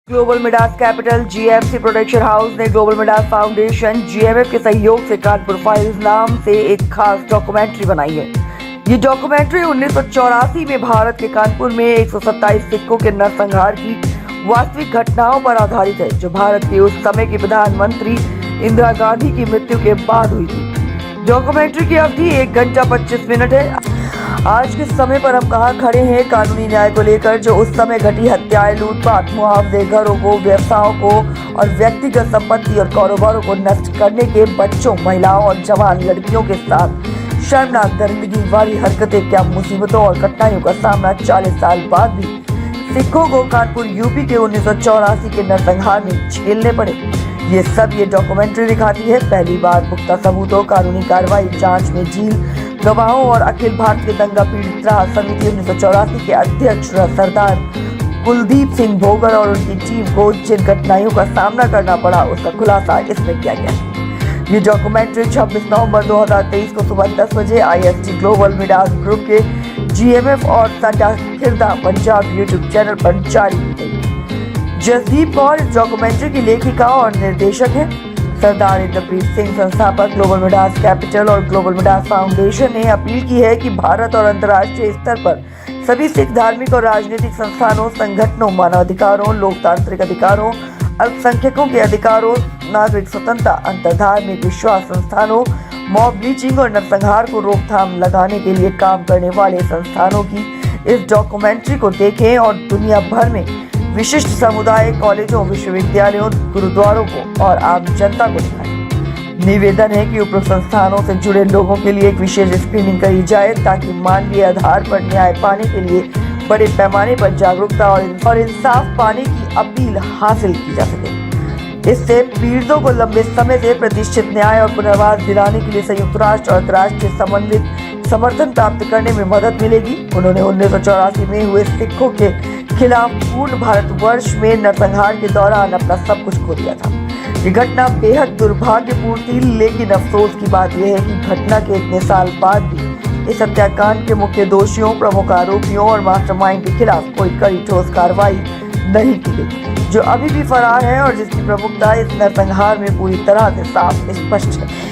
Global Midas capital GMC production house ने global Midas foundation जीएमएफ के सहयोग से कानपुर फाइल्स नाम से एक खास डॉक्यूमेंट्री बनाई है। ये डॉक्यूमेंट्री 1984 में भारत के कानपुर में 127 सिखों के नरसंहार की वास्तविक घटनाओं पर आधारित है, जो भारत के उस समय की प्रधानमंत्री इंदिरा गांधी की मृत्यु के बाद हुई थी। डॉक्यूमेंट्री की अवधि 1 घंटा 25 मिनट है। आज के समय पर हम कहाँ खड़े हैं कानूनी न्याय को लेकर, जो उस समय घटी हत्याएं, लूटपाट, मुआवजे, घरों को, व्यवसायों को और व्यक्तिगत संपत्ति और कारोबारों को नष्ट करने के बच्चों, महिलाओं और जवान लड़कियों के साथ शर्मनाक दरिंदगी वाली हरकतें, क्या मुसीबतों और कठिनाइयों का सामना 40 साल बाद भी सिखों को कानपुर यूपी के 1984 के नरसंहार में झेलने पड़े। ये डॉक्यूमेंट्री दिखाती है पहली बार पुख्ता सबूतों, कानूनी कार्रवाई, जांच में झील, गवाहों और अखिल भारतीय दंगा पीड़ित राहत समिति 1984 के अध्यक्ष सरदार कुलदीप सिंह भोगर और उनकी टीम को जिन कठिनाइयों का सामना करना पड़ा, उसका खुलासा इसमें किया गया है। ये डॉक्यूमेंट्री 26 नवंबर 2023 को सुबह 10 बजे IST ग्लोबल मिडास ग्रुप के GMF और साडा खिरदा पंजाब यूट्यूब चैनल पर जारी की गई। जसदीप कौर इस डॉक्यूमेंट्री की लेखिका और निर्देशक है। सरदार इंद्रप्रीत सिंह, संस्थापक ग्लोबल मिडास कैपिटल और ग्लोबल मिडास फाउंडेशन, ने अपील की है कि भारत और अंतर्राष्ट्रीय स्तर पर सभी सिख धार्मिक और राजनीतिक संस्थानों, संगठनों, मानवाधिकारों, लोकतांत्रिक अधिकारों, अल्पसंख्यकों के अधिकारों, नागरिक स्वतंत्रता, अंतर्धार्मिक विश्वास संस्थानों, मॉब ब्लीचिंग और नरसंहार को रोकथाम लगाने के लिए काम करने वाले संस्थानों की इस डॉक्यूमेंट्री को देखें और दुनिया भर में विशिष्ट समुदाय, कॉलेजों, विश्वविद्यालयों, गुरुद्वारों को और आम जनता को दिखाएं। निवेदन है कि उपरोक्त संस्थानों से जुड़े लोगों के लिए एक विशेष स्क्रीनिंग करी जाए, ताकि मानवीय आधार पर न्याय पाने के लिए बड़े पैमाने पर जागरूकता और इंसाफ पाने की अपील हासिल की जा सके। इससे पीड़ितों को लंबे समय से प्रतिष्ठित न्याय और पुनर्वास दिलाने के लिए संयुक्त राष्ट्र और अंतर्राष्ट्रीय समन्वित समर्थन प्राप्त करने में मदद मिलेगी। उन्होंने 1984 में हुए सिखों के खिलाफ पूर्ण भारतवर्ष में नरसंहार के दौरान अपना सब कुछ खो दिया था। ये घटना बेहद दुर्भाग्यपूर्ण थी, लेकिन अफसोस की बात यह है कि घटना के इतने साल बाद भी इस हत्याकांड के मुख्य दोषियों, प्रमुख आरोपियों और मास्टरमाइंड के खिलाफ कोई कड़ी ठोस कार्रवाई नहीं की गई, जो अभी भी फरार है और जिसकी प्रमुखता इस नरसंहार में पूरी तरह से साफ स्पष्ट है।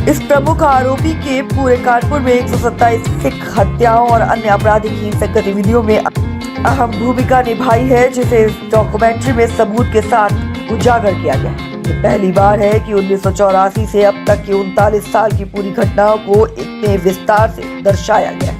इस प्रमुख आरोपी के पूरे कानपुर में 127 सिख हत्याओं और अन्य आपराधिक हिंसक गतिविधियों में अहम भूमिका निभाई है, जिसे इस डॉक्यूमेंट्री में सबूत के साथ उजागर किया गया है। ये पहली बार है कि 1984 से अब तक की 39 साल की पूरी घटनाओं को इतने विस्तार से दर्शाया गया है।